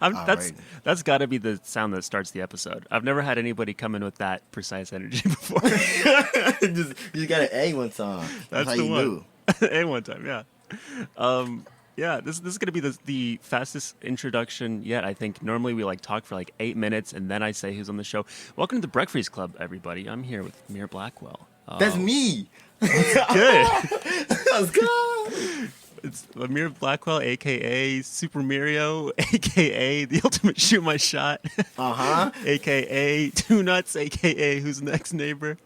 That's got to be the sound that starts the episode. I've never had anybody come in with that precise energy before. You got an A one time. That's how the you one. knew. A one time, yeah. Yeah, this is gonna be the fastest introduction yet. I think normally we talk for 8 minutes and then I say who's on the show. Welcome to the Breakfreeced Club, everybody. I'm here with Mir Blackwell. That's me. Good. Let's go. It's Mir Blackwell, aka Super Mario, aka the Ultimate Shoot My Shot, aka Two Nuts, aka Who's Next Neighbor.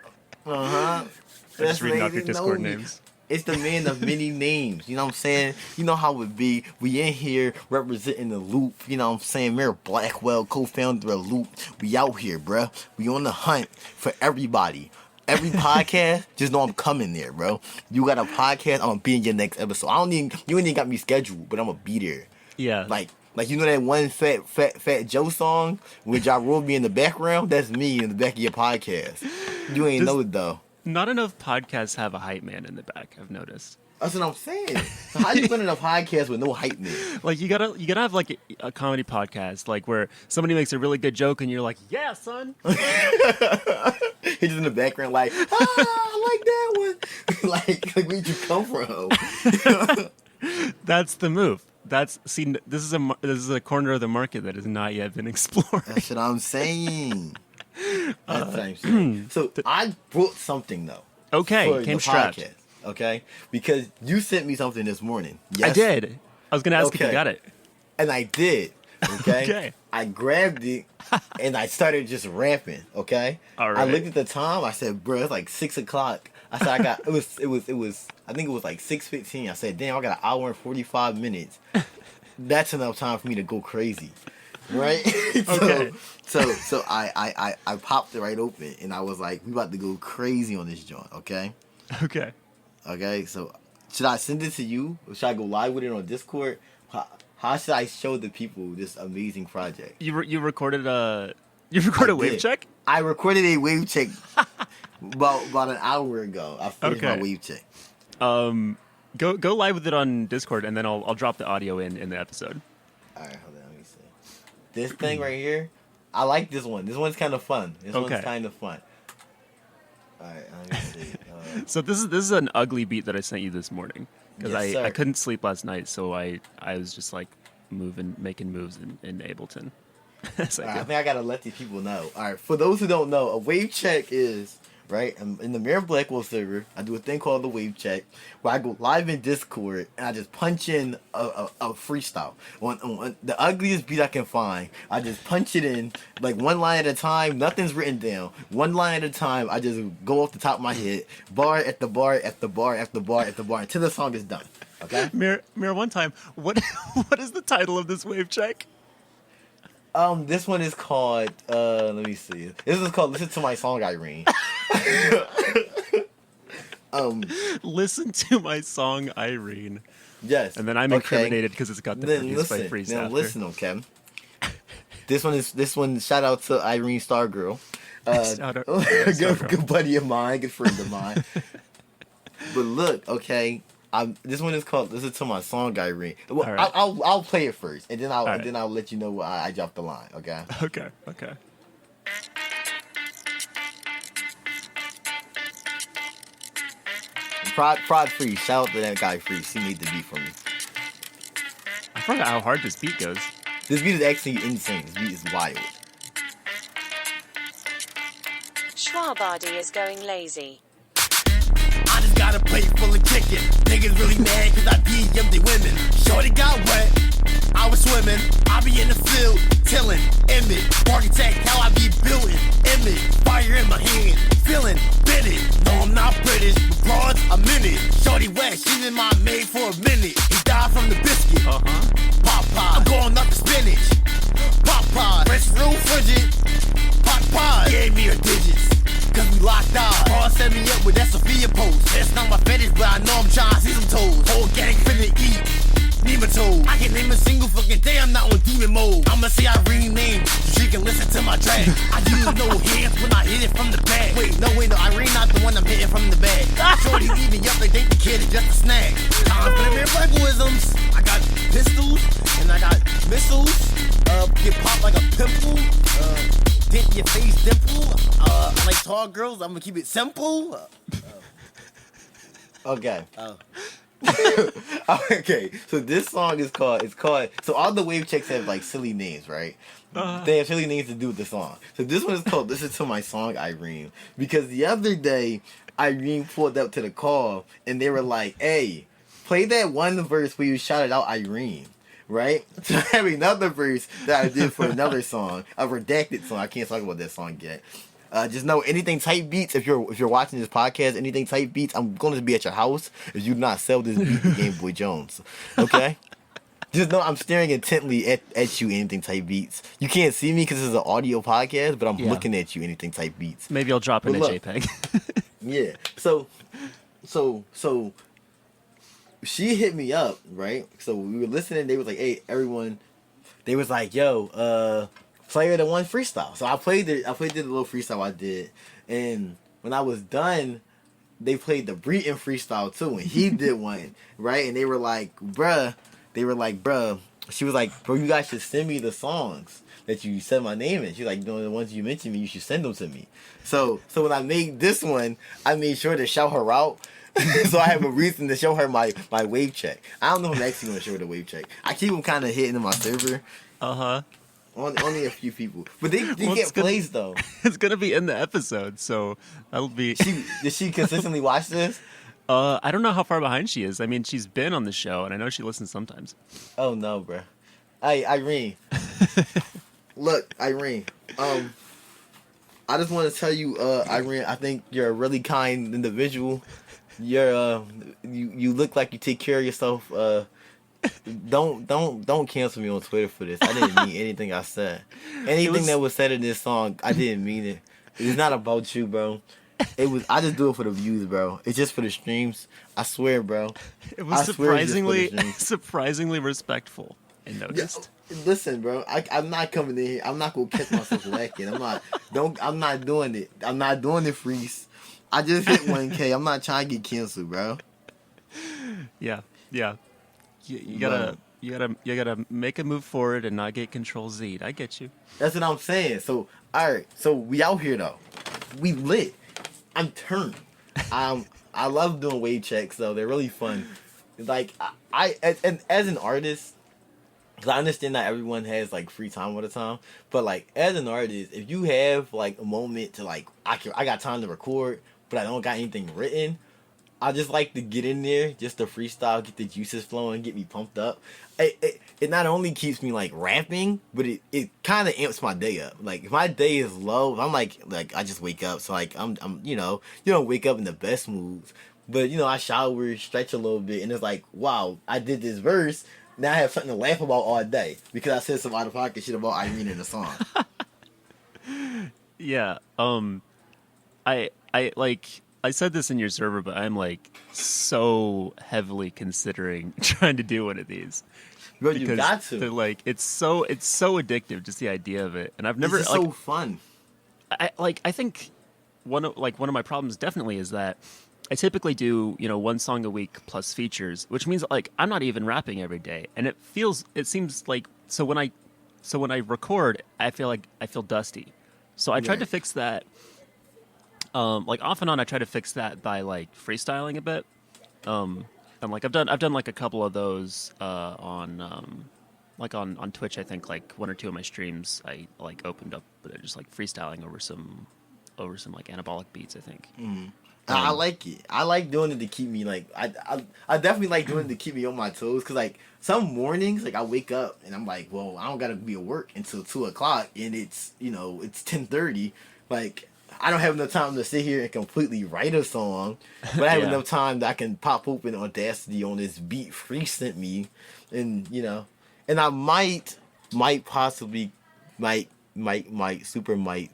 I'm just reading off your Discord names. It's the man of many names. You know what I'm saying? You know how it be. We in here representing the Loop. You know what I'm saying? Mir Blackwell, co-founder of Loop. We out here, bruh. We on the hunt for everybody. Every podcast, just know I'm coming there, bro. You got a podcast, I'm gonna be in your next episode. You ain't even got me scheduled, but I'm gonna be there. Yeah. Like you know that one Fat Joe song with Ja Rule be in the background? That's me in the back of your podcast. You ain't know it though. Not enough podcasts have a hype man in the back, I've noticed. That's what I'm saying. So how you running a podcast with no hype man? You gotta have a comedy podcast where somebody makes a really good joke and you're like, yeah, son. He's just in the background I like that one. like where'd you come from? That's the move. This is a corner of the market that has not yet been explored. That's what I'm saying. That's what I'm saying. So I brought something though. Okay, came strapped. Podcast, okay, because you sent me something this morning. Yes, I did. I was gonna ask if you got it, and I did. Okay, okay. I grabbed it and I started just rapping. Okay, all right. I looked at the time. I said, "Bro, it's 6:00." I said, "I got it was. I think it was 6:15." I said, "Damn, I got an hour and 45 minutes. That's enough time for me to go crazy." Right? Okay. So I popped it right open and I was like, we about to go crazy on this joint, okay? Okay, so should I send it to you? Or should I go live with it on Discord? How should I show the people this amazing project? You recorded a wave check? I recorded a wave check about an hour ago. I finished my wave check. Go live with it on Discord and then I'll drop the audio in the episode. Alright, hold on, let me see. This thing right here, I like this one. This one's kind of fun. One's kind of fun. Alright, let me see. So this is an ugly beat that I sent you this morning because Yes, I couldn't sleep last night, so I was just making moves in Ableton. I think I gotta let these people know. Alright, for those who don't know, a wave check is right in the Mir Blackwell server. I do a thing called the wave check where I go live in Discord and I just punch in a freestyle on the ugliest beat I can find. I just punch it in one line at a time. Nothing's written down. One line at a time. I just go off the top of my head, bar at the bar at the bar at the bar at the bar until the song is done. Okay. Mir, one time, what is the title of this wave check? This one is called, let me see. This is called Listen to My Song, Irene. Listen to My Song, Irene. Yes. And then I'm incriminated because it's got the produced by Freeced Now after. listen, okay. This one, shout out to Irene Stargirl. Good buddy of mine, good friend of mine. But look, okay. This one is called "Listen to My Song, Irene." Well, right. I'll play it first, and then I'll let you know where I dropped the line. Okay. Okay. Prod Free. Shout out to that guy Freeced. He made the beat for me. I forgot how hard this beat goes. This beat is actually insane. This beat is wild. Schwabadi is going lazy. I just got a plate full of chicken. Niggas really mad cause I be empty women. Shorty got wet, I was swimming. I be in the field, tilling, image. Architect, how I be building, image. Fire in my hand, feeling fitted. No, I'm not British, but broads, I'm in it. Shorty wet, she been my maid for a minute. He died from the biscuit. Popeye, I'm going up the spinach. Popeye, fresh room frigid. Popeye, gave me her digits. Cause we locked eyes. Paul set me up with that Sophia post. That's not my fetish, but I know I'm trying to see some toes. Whole gang finna eat nematode. I can name a single fucking day I'm not on demon mode. I'ma say I renamed so she can listen to my my drag. I use no hands when I hit it from the back. Wait, no, Irene not the one I'm hitting from the back. Shorty leave me up, they think the kid is just a snack. Time for the Mir Blackwisms. I got pistols and I got missiles. Get popped like a pimple. Dent your face dimple. I like tall girls, I'm gonna keep it simple. Okay. Oh. Okay, so this song is called, so all the wave checks have like silly names, right? They have silly names to do with the song. So this one is called Listen to My Song, Irene. Because the other day, Irene pulled up to the call and they were like, hey, play that one verse where you shouted out Irene. Right? So I have another verse that I did for another song, a redacted song. I can't talk about that song yet. Just know anything type beats. If you're watching this podcast, anything type beats, I'm going to be at your house if you do not sell this beat to Game Boy Jones. Okay? Just know I'm staring intently at you. Anything type beats. You can't see me because this is an audio podcast, but I'm looking at you. Anything type beats. Maybe I'll drop in a JPEG. Yeah. So she hit me up, right? So we were listening. They was like, "Hey, everyone." They was like, "Yo, play the one freestyle." So I played the little freestyle I did, and when I was done, they played the Breton freestyle too, and he did one, right? And they were like, "Bruh," She was like, "Bro, you guys should send me the songs that you said my name in." She's like, "The ones you mentioned me, you should send them to me." So when I made this one, I made sure to shout her out. So I have a reason to show her my wave check. I don't know if I'm actually going to show her the wave check. I keep them kind of hidden in my server. Only a few people, but they get plays though. It's gonna be in the episode, so that'll be. Does she consistently watch this? I don't know how far behind she is. I mean, she's been on the show, and I know she listens sometimes. Oh no, bro. Hey, Irene. Look, Irene. I just want to tell you, Irene. I think you're a really kind individual. You're you look like you take care of yourself. Don't cancel me on Twitter for this. I didn't mean anything I said. Anything that was said in this song, I didn't mean it. It's not about you, bro. I just do it for the views, bro. It's just for the streams. I swear, bro. It was surprisingly respectful and noticed. Yeah, listen, bro. I'm not coming in here. I'm not gonna catch myself lacking. I'm not doing it. I'm not doing it, Freeced. I just hit 1K. I'm not trying to get canceled, bro. Yeah. You gotta make a move forward and not get Control Z. I get you. That's what I'm saying. So all right. So we out here though. We lit. I'm turned. I love doing wave checks though. They're really fun. Like I as an artist, because I understand that everyone has like free time all the time, but like as an artist, if you have like a moment to like I got time to record, but I don't got anything written, I just like to get in there, just to freestyle, get the juices flowing, get me pumped up. It not only keeps me like rapping, but it kind of amps my day up. Like if my day is low, I'm like I just wake up, so like I'm you don't wake up in the best moods, but I shower, stretch a little bit, and it's like, wow, I did this verse. Now I have something to laugh about all day because I said some out of pocket shit about Irene in the song. Yeah. I said this in your server, but I'm like so heavily considering trying to do one of these. Bro, you got to. Like it's so addictive, just the idea of it. And I've never it's so fun. I think one of my problems definitely is that I typically do, one song a week plus features, which means like I'm not even rapping every day. And it seems like so when I record, I feel dusty. So I tried to fix that. Off and on, I try to fix that by like freestyling a bit. And like I've done like a couple of those on Twitch. I think like one or two of my streams I like opened up, but just like freestyling over some like anabolic beats. I think. I like it. I like doing it to keep me like I definitely like doing it to keep me on my toes. Cause like some mornings like I wake up and I'm like, well, I don't gotta be at work until 2:00 and it's it's 10:30. Like I don't have enough time to sit here and completely write a song, but I have enough time that I can pop open Audacity on this beat Freeced sent me, and and I might possibly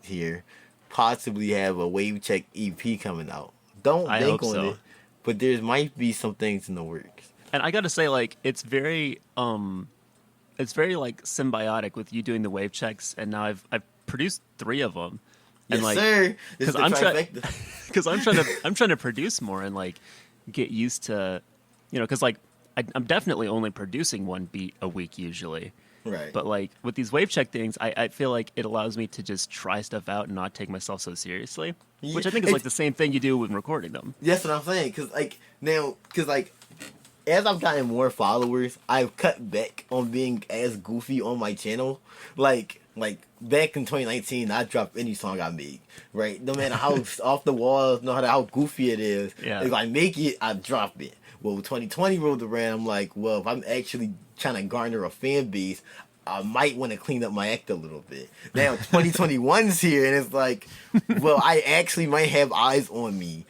here possibly have a wave check EP coming out. Don't think on it, but there might be some things in the works. And I gotta say, like, it's very like symbiotic with you doing the wave checks, and now I've produced 3 of them. Yes, And like, sir. This is the I'm trifecta. because I'm trying to produce more and like get used to, because like I'm definitely only producing 1 beat a week usually. Right. But like with these wave check things, I feel like it allows me to just try stuff out and not take myself so seriously, which I think is like the same thing you do when recording them. That's what I'm saying. Because as I've gotten more followers, I've cut back on being as goofy on my channel. Like back in 2019, I dropped any song I made. Right, no matter how off the walls, no matter how goofy it is. Yeah. If I make it, I drop it. Well, 2020 rolled around, I'm like, well, if I'm actually trying to garner a fan base, I might want to clean up my act a little bit. Now 2021's here, and it's like, well, I actually might have eyes on me,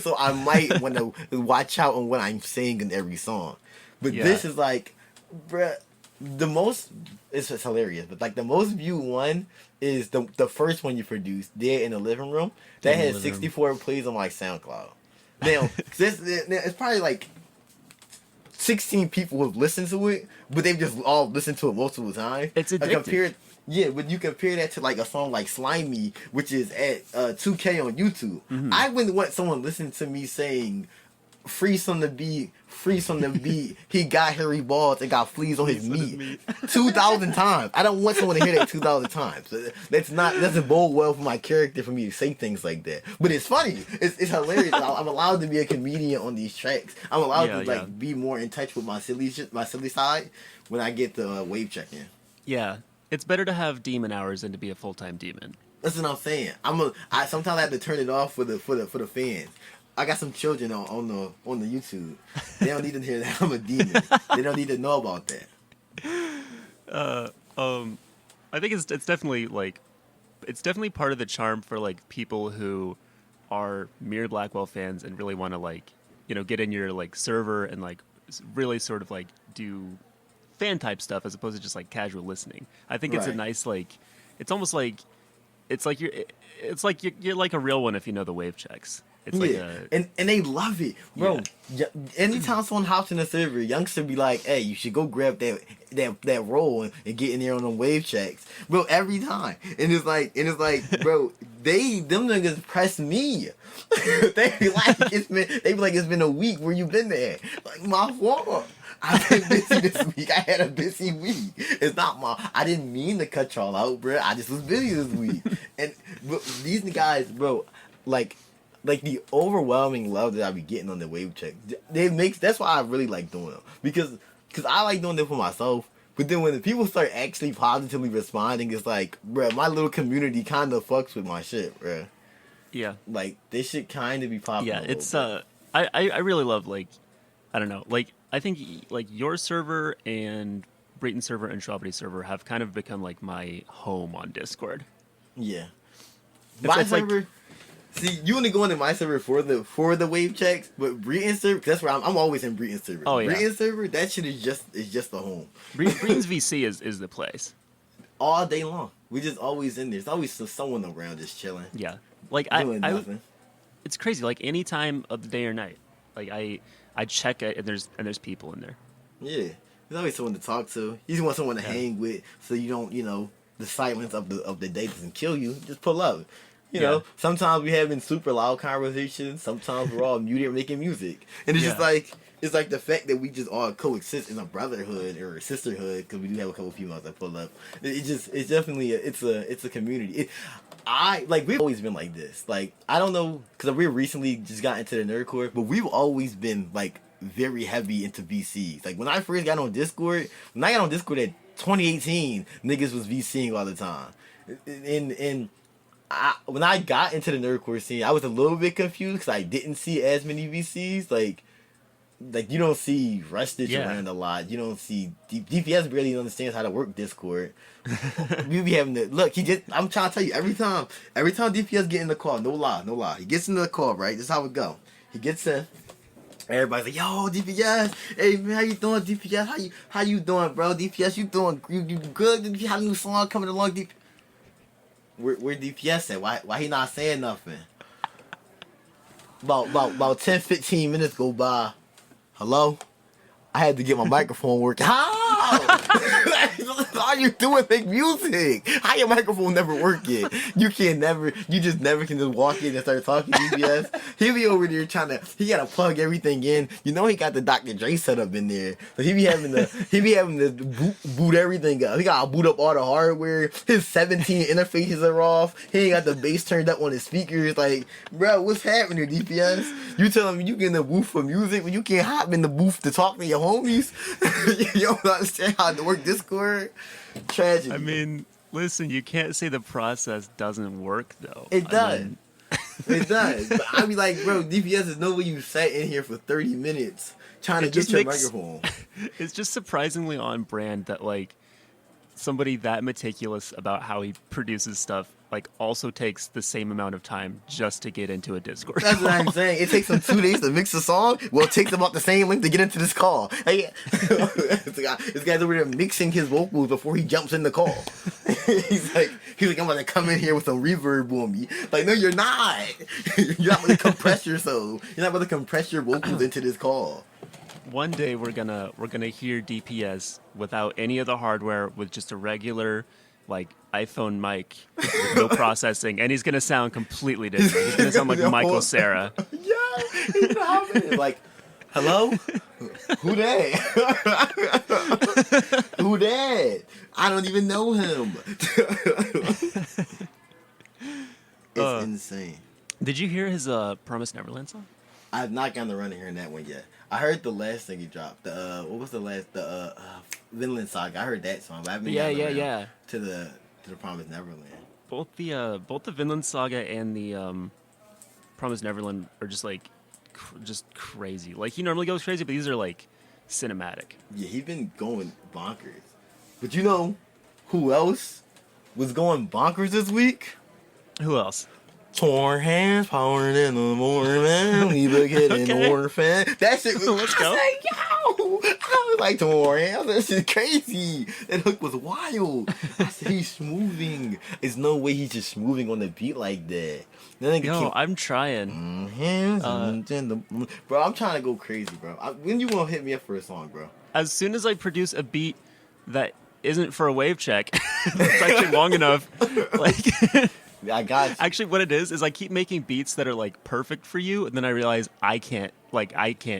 so I might want to watch out on what I'm saying in every song. But this is like, bruh, the most, it's just hilarious, but like the most viewed one is the first one you produced, There in the Living Room. That has 64 plays on my SoundCloud. Now, it's probably like 16 people who have listened to it, but they've just all listened to it multiple times. It's addictive. But you compare that to like a song like Slimy, which is at 2K on YouTube. Mm-hmm. I wouldn't want someone listening to me saying, Freeced on the beat, he got hairy balls and got fleas on his meat 2,000 times. I don't want someone to hear that 2,000 times. Doesn't bode well for my character for me to say things like that. But it's funny. It's hilarious. I'm allowed to be a comedian on these tracks. I'm allowed to be more in touch with my silly side when I get the wave check in. Yeah, it's better to have demon hours than to be a full-time demon. That's what I'm saying. Sometimes I have to turn it off for the fans. I got some children on the YouTube. They don't need to hear that I'm a demon. They don't need to know about that. I think it's definitely like, it's definitely part of the charm for like people who are Mir Blackwell fans and really want to like, get in your like server and like really sort of like do fan type stuff as opposed to just like casual listening. I think it's a nice like, it's almost like, it's like you're like a real one if you know the wave checks. It's like and they love it, bro. Yeah. Anytime someone hops in the server, youngster be like, "Hey, you should go grab that role and get in there on them wave checks, bro." Every time, and it's like, bro, them niggas press me. They be like, it's been a week where you been there. Like, my fault. I've been busy this week. I had a busy week. It's not I didn't mean to cut y'all out, bro. I just was busy this week. And these guys, bro, like the overwhelming love that I be getting on the wave check, that's why I really like doing them, because I like doing them for myself. But then when the people start actually positively responding, it's like, bro, my little community kind of fucks with my shit, bro. Yeah, like they should kind of be popular. Yeah, it's I really love, like, I don't know, like I think like your server and Brayton server and Schwabity server have kind of become like my home on Discord. Yeah, my server. Like, see, you only go into my server for the wave checks, but Breton server, that's where I'm always in Breton server. Oh yeah, Breton server, that shit is just the home. Breton's VC is the place. All day long, we just always in there. There's always someone around just chilling. Yeah, like nothing. It's crazy. Like any time of the day or night, like I check it and there's people in there. Yeah, there's always someone to talk to. You just want someone to hang with, so you don't, the silence of the day doesn't kill you. Just pull up. You know, sometimes we having super loud conversations. Sometimes we're all muted making music, and it's just like, it's like the fact that we just all coexist in a brotherhood or a sisterhood, because we do have a couple females that pull up. It's definitely it's a community. We've always been like this. Like, I don't know, because we recently just got into the nerdcore, but we've always been like very heavy into VCs. Like when I first got on Discord, in 2018, niggas was VCing all the time, and when I got into the nerdcore scene, I was a little bit confused because I didn't see as many VCs. Like you don't see Rustage around a lot. You don't see DPS barely understands how to work Discord. We be having to look. I'm trying to tell you, every time DPS get in the call, no lie, he gets into the call, right? This is how it go. He gets in. Everybody's like, yo, DPS, hey man, how you doing, DPS? How you doing, bro? DPS, you doing you good? You have a new song coming along, DPS. Where DPS at? Why he not saying nothing? About 10-15 minutes go by. Hello? I had to get my microphone working. How? I all you do is make music. How your microphone never working? You just never can just walk in and start talking DPS. He be over there he gotta plug everything in. You know he got the Dr. Dre setup in there. So he be having to boot everything up. He gotta boot up all the hardware. His 17 interfaces are off. He ain't got the bass turned up on his speakers. Like, bro, what's happening, DPS? You telling me you get in the booth for music when you can't hop in the booth to talk to your homies? You don't understand how to work Discord? Tragedy. I mean, listen, you can't say the process doesn't work though. It does. It does. But I be like, bro, DPS is no way you sat in here for 30 minutes trying to get your microphone. It's just surprisingly on brand that like somebody that meticulous about how he produces stuff like also takes the same amount of time just to get into a Discord. That's what I'm saying. It takes him 2 days to mix a song. Well, it takes about the same length to get into this call. Hey, this guy's over there mixing his vocals before he jumps in the call. He's like, I'm gonna come in here with some reverb on me. Like, no, you're not. You're not gonna compress yourself. You're not gonna compress your vocals into this call. One day we're gonna hear DPS without any of the hardware, with just a regular like iPhone mic with no processing, and he's gonna sound completely different. He's gonna sound like Michael Cera. Yeah, he's not like, hello? Who that? Who that? I don't even know him. It's insane. Did you hear his Promised Neverland song? I have not gotten the run of hearing that one yet. I heard the last thing he dropped. What was the last? The Vinland Saga. I heard that song, but I haven't gotten around to the Promised Neverland. Both the Vinland Saga and the Promised Neverland are just like just crazy. Like he normally goes crazy, but these are like cinematic. Yeah, he's been going bonkers. But you know who else was going bonkers this week? Who else? Torn hands, powering in the morning, man. Leave a kid in the orphan. That shit was, Let's go. I said, yo! I was like, torn hands, that shit crazy. That hook was wild. I said, he's smoothing. There's no way he's just smoothing on the beat like that. Yo, I'm trying. Hands bro, I'm trying to go crazy, bro. When you gonna hit me up for a song, bro? As soon as I produce a beat that isn't for a wave check, that's actually long enough, like... I got you. Actually, what it is I keep making beats that are like perfect for you, and then I realize I can't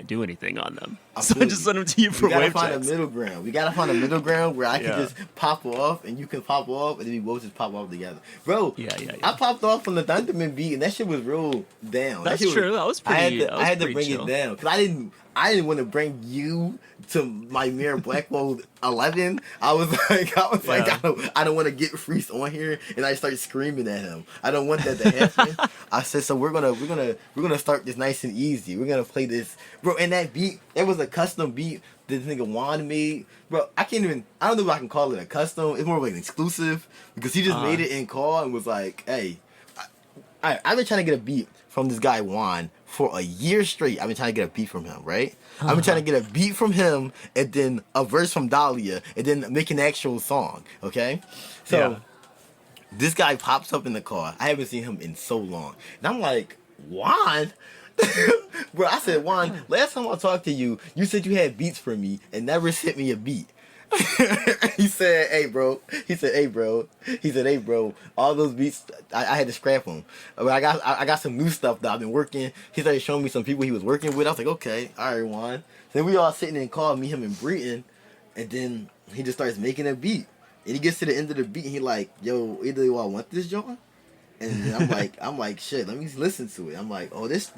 do anything on them. So I just send them to you for wave checks. We gotta find a middle ground. We gotta find a middle ground where I can just pop off, and you can pop off, and then we both just pop off together. Bro, yeah. I popped off from the Thunderman beat, and that shit was real down. That's true. That was pretty. I had to bring chill. it down because I didn't want to bring you to my Mir Blackwell 11. I was like, I don't want to get Freeced on here, and I start screaming at him. I don't want that to happen. I said, so we're gonna start this nice and easy. We're gonna play this, bro. And that beat, it was a custom beat this nigga Juan made, bro. I don't know if I can call it a custom. It's more of like an exclusive because he just made it in call and was like, hey, I've been trying to get a beat from this guy Juan for a year straight. I've been trying to get a beat from him, right? I've been trying to get a beat from him and then a verse from Dahlia and then make an actual song, okay? So this guy pops up in the car. I haven't seen him in so long. And I'm like, Juan? Bro, I said, Juan, last time I talked to you, you said you had beats for me and never sent me a beat. He said, hey, bro. All those beats, I had to scrap them. But I got some new stuff that I've been working. He started showing me some people he was working with. I was like, okay, all right, Juan. Then we all sitting in call, me, him, and Breton. And then he just starts making a beat. And he gets to the end of the beat, and he like, yo, either you all want this, John? And then I'm like, shit, let me listen to it. I'm like, oh, this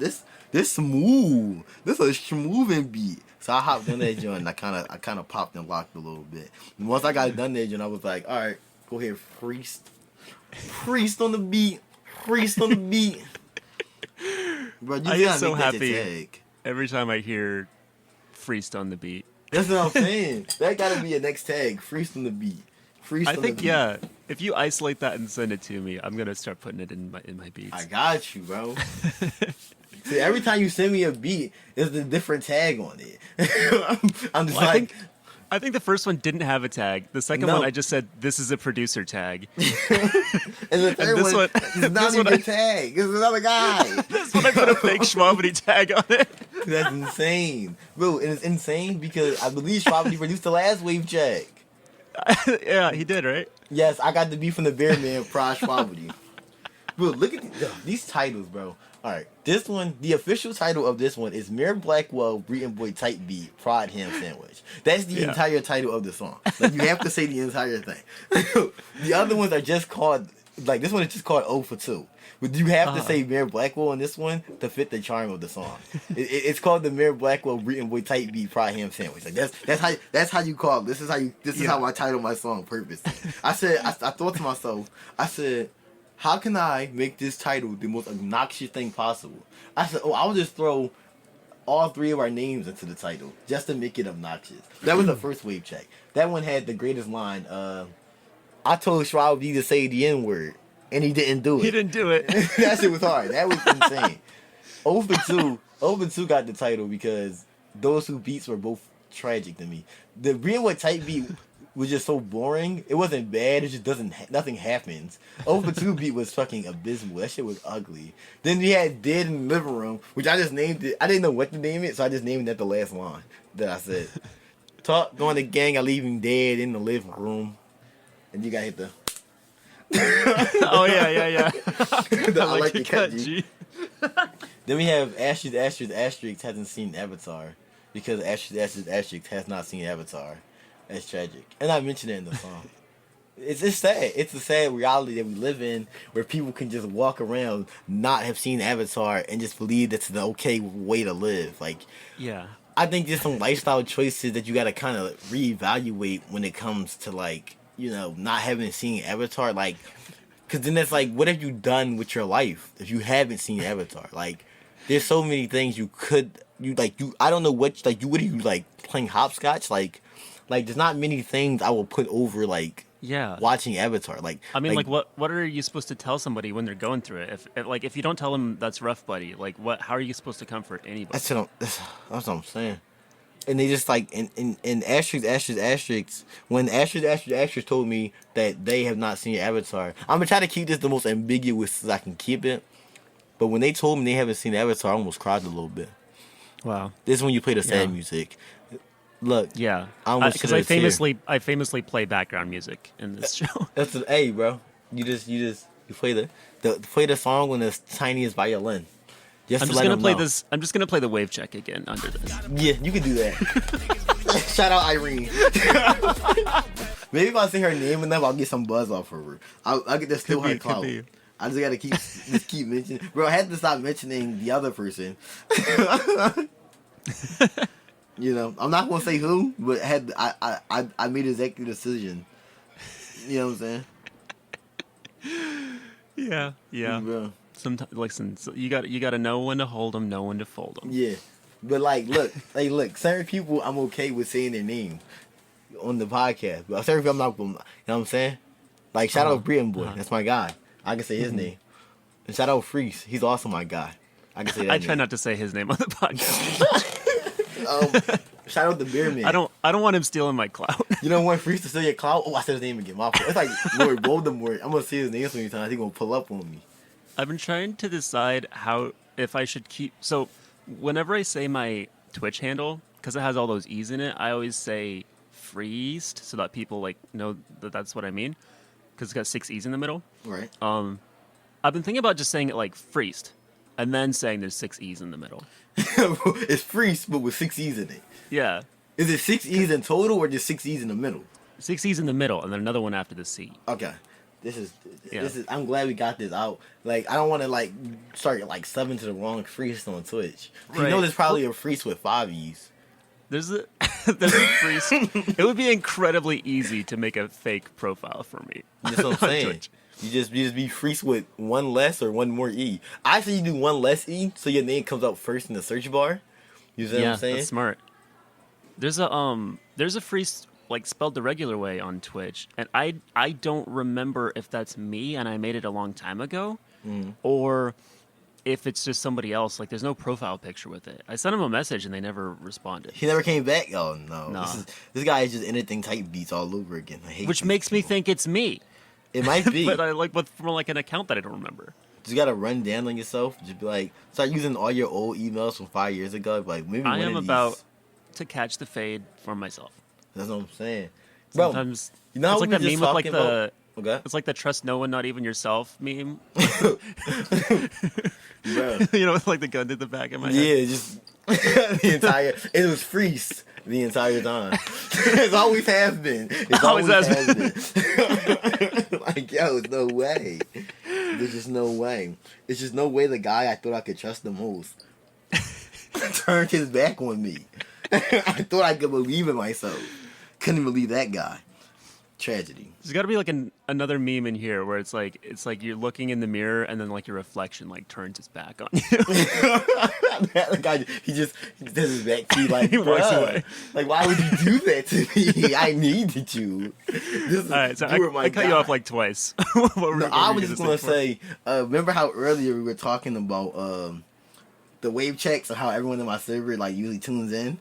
smooth. This a smoothing beat. So I hopped on that joint and I kind of popped and locked a little bit. And once I got done there, I was like, all right, go ahead, Freeced on the beat. Bro, you I get so make that happy your tag. every time I hear Freeced on the beat. That's what I'm saying. That gotta be a next tag. Freeced on the beat. I think if you isolate that and send it to me, I'm gonna start putting it in my beats. I got you, bro. See, every time you send me a beat, there's a different tag on it. I'm just I think the first one didn't have a tag. The second one, I just said, this is a producer tag. And the third one is not even a tag. It's another guy. This one I put a fake Schwabity tag on it. That's insane. Bro, and it's insane because I believe Schwabity produced the last wave check. Yeah, he did, right? Yes, I got the beat from the Bear Man, Prod Schwabity. Bro, look at these titles, bro. Alright, this one, the official title of this one is Mir Blackwell, Breeton Boy Type Beat, Prod Ham Sandwich. That's the entire title of the song. Like, you have to say the entire thing. The other ones are just called, like, this one is just called 0 for 2. But you have to say Mir Blackwell in this one to fit the charm of the song. It's called the Mir Blackwell, Breeton Boy Type Beat, Prod Ham Sandwich. Like, that's how you call it. This is how I title my song purposely. I thought to myself, I said, how can I make this title the most obnoxious thing possible? I said, I'll just throw all three of our names into the title just to make it obnoxious. That was the first wave check. That one had the greatest line. I told Shroud to say the N-word, and he didn't do it. He didn't do it. That shit was hard. That was insane. 0 for 2 got the title because those two beats were both tragic to me. The Real What Type beat was just so boring. It wasn't bad. It just nothing happens. 0 for 2 beat was fucking abysmal. That shit was ugly. Then we had Dead in the Living Room, which I just named it. I didn't know what to name it, so I just named it at the last line that I said. Talk on the gang, I leave him dead in the living room. And you gotta hit the... Oh, yeah. I like the cut, G. G. Then we have Asterisk hasn't seen Avatar because Asterisk has not seen Avatar. That's tragic. And I mentioned it in the song. It's sad. It's a sad reality that we live in where people can just walk around, not have seen Avatar, and just believe that's the okay way to live. Like, Yeah. I think there's some lifestyle choices that you gotta kind of reevaluate when it comes to, like, you know, not having seen Avatar. Like, because then it's like, what have you done with your life if you haven't seen Avatar? Like, there's so many things I don't know what, like, what are you, like, playing hopscotch? Like, there's not many things I will put over, like, watching Avatar. Like, I mean, like what are you supposed to tell somebody when they're going through it? If you don't tell them that's rough, buddy, like, how are you supposed to comfort anybody? That's what I'm saying. And they just, like, in Asterisk, when Asterisk told me that they have not seen Avatar, I'm gonna try to keep this the most ambiguous as I can keep it. But when they told me they haven't seen Avatar, I almost cried a little bit. Wow. This is when you play the sad music. Look, Yeah, because I famously play background music in this show. That's hey, bro. You play the song when it's tiniest violin. I'm just gonna play the wave check again under this. Yeah, you can do that. Shout out Irene. Maybe if I say her name enough, I'll get some buzz off of her. I'll get that still her clout. I just gotta keep mentioning. Bro, I had to stop mentioning the other person. You know, I'm not gonna say who, but I made an executive decision. You know what I'm saying? Yeah. Bro. Sometimes, listen, you got to know when to hold them, know when to fold them. Yeah, but look, certain people I'm okay with saying their name on the podcast, but certain people I'm not. You know what I'm saying? Like, shout out Breeton Boy, that's my guy. I can say his name. And shout out Freeced, he's also my guy. I can say that. I try not to say his name on the podcast. Shout out the Beer Man. I don't want him stealing my clout. You don't want Freeced to steal your clout? Oh, I said his name again. My fault. It's like Lord Voldemort. I'm gonna say his name so many times he's gonna pull up on me. I've been trying to decide if I should keep. So, whenever I say my Twitch handle, because it has all those E's in it, I always say Freeced so that people like know that that's what I mean. Because it's got 6 E's in the middle. Right. I've been thinking about just saying it like Freeced, and then saying there's 6 E's in the middle. It's Freeced, but with 6 E's in it. Yeah. Is it 6 E's in total or just 6 E's in the middle? 6 E's in the middle, and then another one after the C. Okay. This is I'm glad we got this out. Like, I don't want to, like, start, like, subbing to the wrong Freeced on Twitch. Right. You know there's probably a Freeced with 5 E's. There's a Freeced. It would be incredibly easy to make a fake profile for me. That's what I'm saying. Twitch. You just be Freeced with one less or one more E. I say you do one less E, so your name comes up first in the search bar. You see what I'm saying? That's smart. There's a Freeced, like, spelled the regular way on Twitch, and I don't remember if that's me and I made it a long time ago, or if it's just somebody else. Like, there's no profile picture with it. I sent him a message and they never responded. He never came back. Oh no. This guy is just anything type beats all over again. I hate Which makes me think it's me. It might be. But from like an account that I don't remember. Just gotta run down on yourself. Just be like, start using all your old emails from 5 years ago. Like, maybe I am about to catch the fade for myself. That's what I'm saying. Bro, You know how It's like we were that just meme with like talking about? the. Okay. It's like the trust no one, not even yourself meme. Bro. You know, with like the gun to the back of my head. Yeah, just the entire. It was Freeced the entire time. It's always has been. It's Always always has has been. Like, yo, it's no way. There's just no way. It's just no way the guy I thought I could trust the most turned his back on me. I thought I could believe in myself. Couldn't believe that guy. Tragedy. There's got to be like another meme in here where it's like you're looking in the mirror and then like your reflection like turns its back on you. The guy, he does his back to you like, He walks "Bruh, away. Like, why would you do that to me? I needed you. This is, All right, so you were my I cut you guy." off like twice. What were- No, what I were was you just gonna gonna say say, remember how earlier we were talking about the wave checks and how everyone in my server like usually tunes in?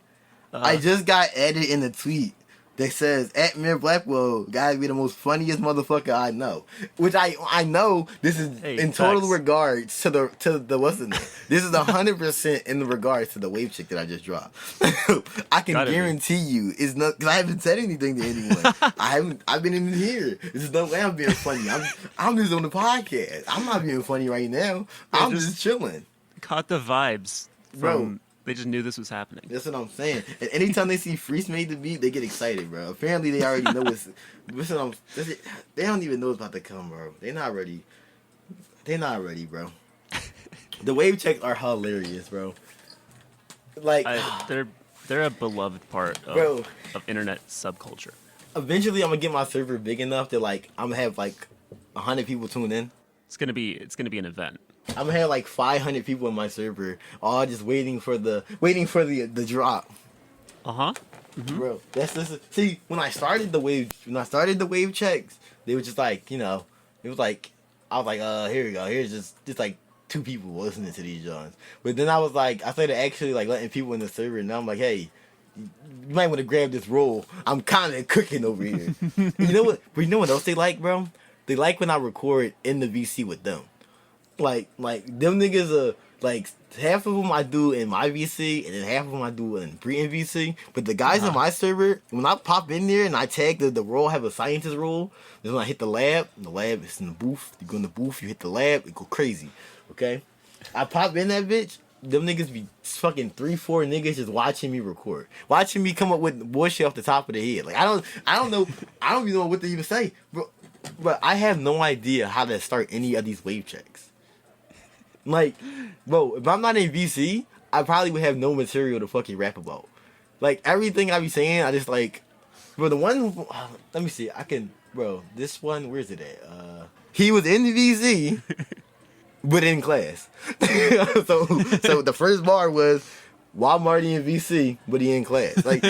I just got added in a tweet that says at Mir Blackwell gotta be the most funniest motherfucker I know. Which I know this is Hey, in total facts. regards to the what's the name? This is 100% in the regards to the wave chick that I just dropped. I can Gotta be. guarantee you it's not because I haven't said anything to anyone. I've been in here. This is no way I'm being funny. I'm just on the podcast. I'm not being funny right now. I'm just chilling. Caught the vibes Bro. from. They just knew this was happening. That's what I'm saying. And anytime they see Freeced made the beat, they get excited, bro. Apparently, they already know it's. They don't even know it's about to come, bro. They're not ready. They're not ready, bro. The wave checks are hilarious, bro. Like, They're a beloved part Bro. of internet subculture. eventually, I'm gonna get my server big enough that like I'm gonna have like 100 people tune in. It's gonna be an event. I'm gonna have like 500 people in my server, all just waiting for the drop. Bro, see when I started the wave checks, they were just like, you know, it was like I was like, here we go, here's just like 2 people listening to these Johns. But then I started actually like letting people in the server, and now I'm like, hey, you might want to grab this roll. I'm kind of cooking over here. You know what? But you know what else they like, bro? They like when I record in the VC with them. Like them niggas are like half of them I do in my VC and then half of them I do in Britain VC. But the guys in my server, when I pop in there and I tag the role, have a scientist role, then when I hit the lab is in the booth. You go in the booth, you hit the lab, it go crazy. Okay, I pop in that bitch. Them niggas be fucking 3-4 niggas just watching me record, watching me come up with bullshit off the top of the head. Like I don't know, I don't even know what to even say, bro. But I have no idea how to start any of these wave checks. Like, bro, if I'm not in VC, I probably would have no material to fucking rap about. Like, everything I be saying, I just like, bro, the one, let me see, I can, bro, this one, where's it at? He was in the VC, but in class. so the first bar was, Walmart in VC, but he in class. Like,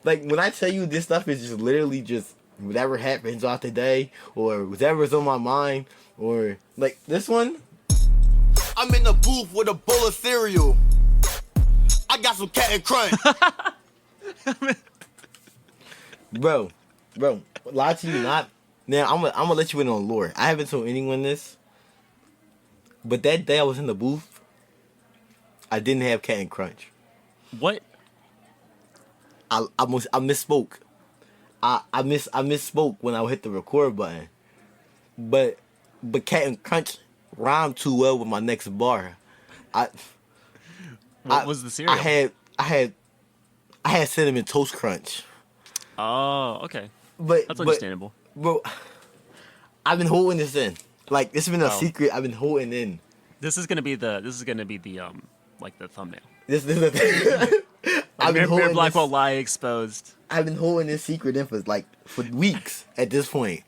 like when I tell you this stuff is just literally just whatever happens throughout the day, or whatever's on my mind, or like this one. I'm in the booth with a bowl of cereal. I got some cat and crunch. Bro, lie to you not. Now I'm gonna let you in on lore. I haven't told anyone this, but that day I was in the booth, I didn't have cat and crunch. What? I misspoke. I misspoke when I hit the record button. But cat and crunch rhymed too well with my next bar. What was the cereal? I had cinnamon toast crunch. Oh, okay. But That's understandable. Bro, I've been holding this in. Like this has been a Oh. secret. I've been holding in. This is gonna be the like the thumbnail. This is the thing. I've been Mir holding Blackwell this. lie exposed. I've been holding this secret in for weeks at this point.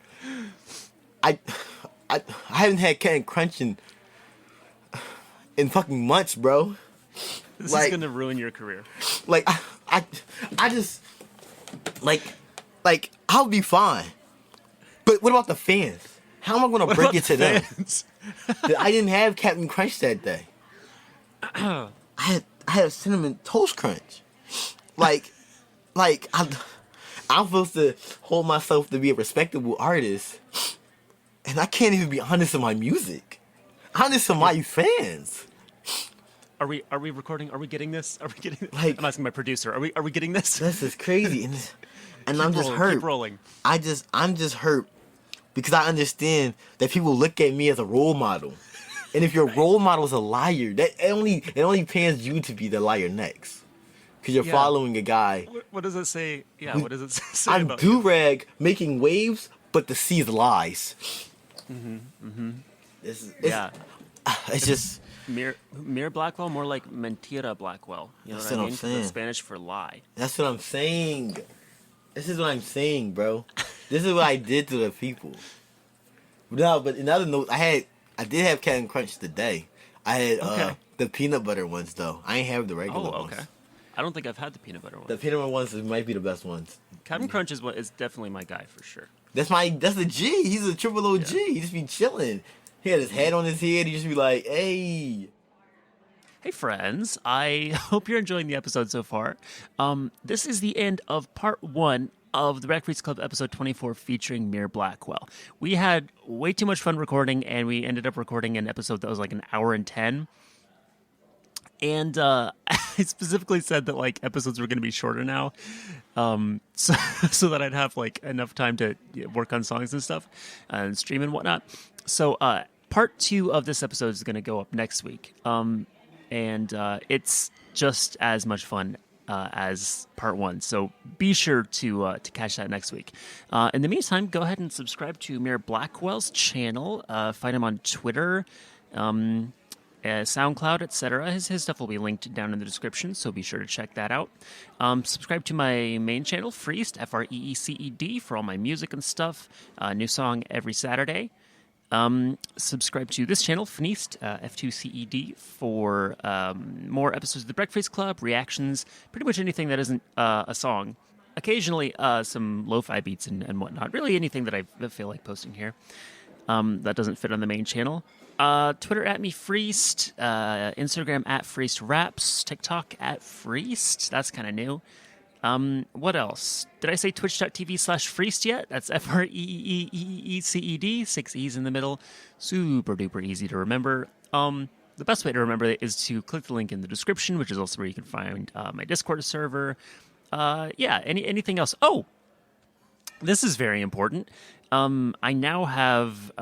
I haven't had cat and crunch in fucking months, bro. This Like- is gonna ruin your career. Like I just like I'll be fine. But what about the fans? How am I gonna What break about it to the them? fans? That I didn't have Captain Crunch that day. I had a cinnamon toast crunch. Like I'm supposed to hold myself to be a respectable artist, and I can't even be honest in my music. Honest to my fans. Are we recording? Are we getting this? Are we getting this? Like- I'm asking my producer. Are we getting this? This is crazy, and I'm just rolling, hurt. Keep rolling. I'm just hurt because I understand that people look at me as a role model, and if your role model is a liar, it only pans you to be the liar next, because you're Yeah. following a guy. What does it say? Yeah, what does it say I'm about you? do-rag making waves, but the sea is lies. Yeah. It's just Mir Blackwell, more like Mentira Blackwell. You know That's what I what I'm mean? saying. The Spanish for lie. that's what I'm saying. This is what I'm saying, bro. This is what I did to the people. No, but in other notes, I did have Captain Crunch today. I had Okay. the peanut butter ones though. I ain't have the regular Oh, ones. okay. I don't think I've had the peanut butter one. The peanut butter ones might be the best ones. Captain Crunch is definitely my guy for sure. That's the G. He's a triple OG. He just be chilling. He had his head on his head. He just be like, hey. Hey friends, I hope you're enjoying the episode so far. This is the end of part 1 of the Breakfreeced Club episode 24 featuring Mir Blackwell. We had way too much fun recording, and we ended up recording an episode that was like an hour and 10. And I specifically said that like episodes were going to be shorter now, so that I'd have like enough time to work on songs and stuff and stream and whatnot. So part 2 of this episode is going to go up next week, and it's just as much fun as part 1. So be sure to catch that next week. In the meantime, go ahead and subscribe to Mir Blackwell's channel. Find him on Twitter. SoundCloud, etc. His stuff will be linked down in the description, so be sure to check that out. Subscribe to my main channel, Freeced, Freeced, for all my music and stuff. New song every Saturday. Subscribe to this channel, Freeced, F2CED, for more episodes of the Breakfast Club, reactions, pretty much anything that isn't a song. Occasionally, some lo-fi beats and whatnot. Really anything that I feel like posting here that doesn't fit on the main channel. Twitter at me Freeced, Instagram at Freeced Raps, TikTok at Freeced. That's kind of new. What else? Did I say twitch.tv/Freeced yet? That's Freeeced, 6 E's in the middle. Super duper easy to remember. The best way to remember it is to click the link in the description, which is also where you can find my Discord server. Anything else? Oh, this is very important. I now have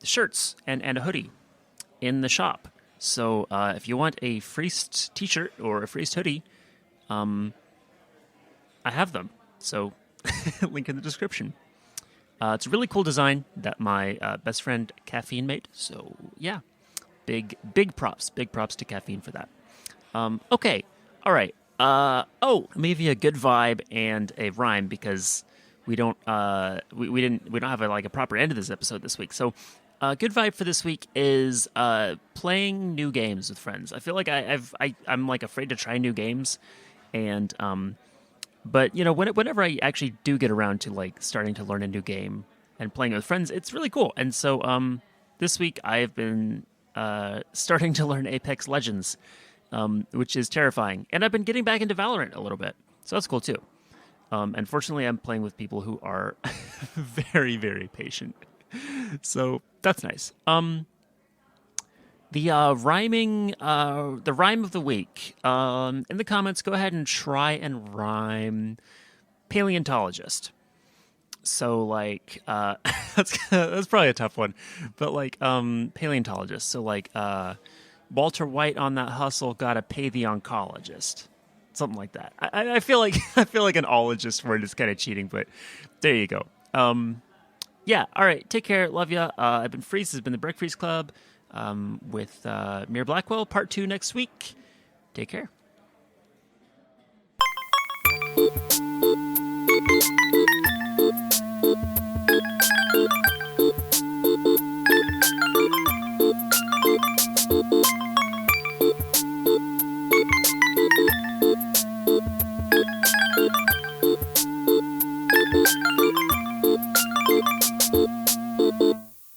shirts and a hoodie in the shop. So if you want a Freeced t-shirt or a Freeced hoodie, I have them. So link in the description. It's a really cool design that my best friend Caffeine made. So yeah, big props to Caffeine for that. Okay, all right. Let me give you a good vibe and a rhyme because we don't we don't have a proper end to this episode this week. So good vibe for this week is playing new games with friends. I feel like I'm like afraid to try new games, and but you know whenever I actually do get around to like starting to learn a new game and playing with friends, it's really cool. And so this week I have been starting to learn Apex Legends, which is terrifying, and I've been getting back into Valorant a little bit, so that's cool too. Unfortunately, I'm playing with people who are very, very patient. So that's nice. The rhyming, the rhyme of the week. In the comments, go ahead and try and rhyme paleontologist. So like, that's probably a tough one, but like, paleontologist. So like, Walter White on that hustle gotta pay the oncologist. Something like that. I feel like an ologist word is kind of cheating, but there you go. Yeah. All right. Take care. Love ya. I've been Freeced. This has been the Breakfreeced Club with Mir Blackwell. Part 2 next week. Take care.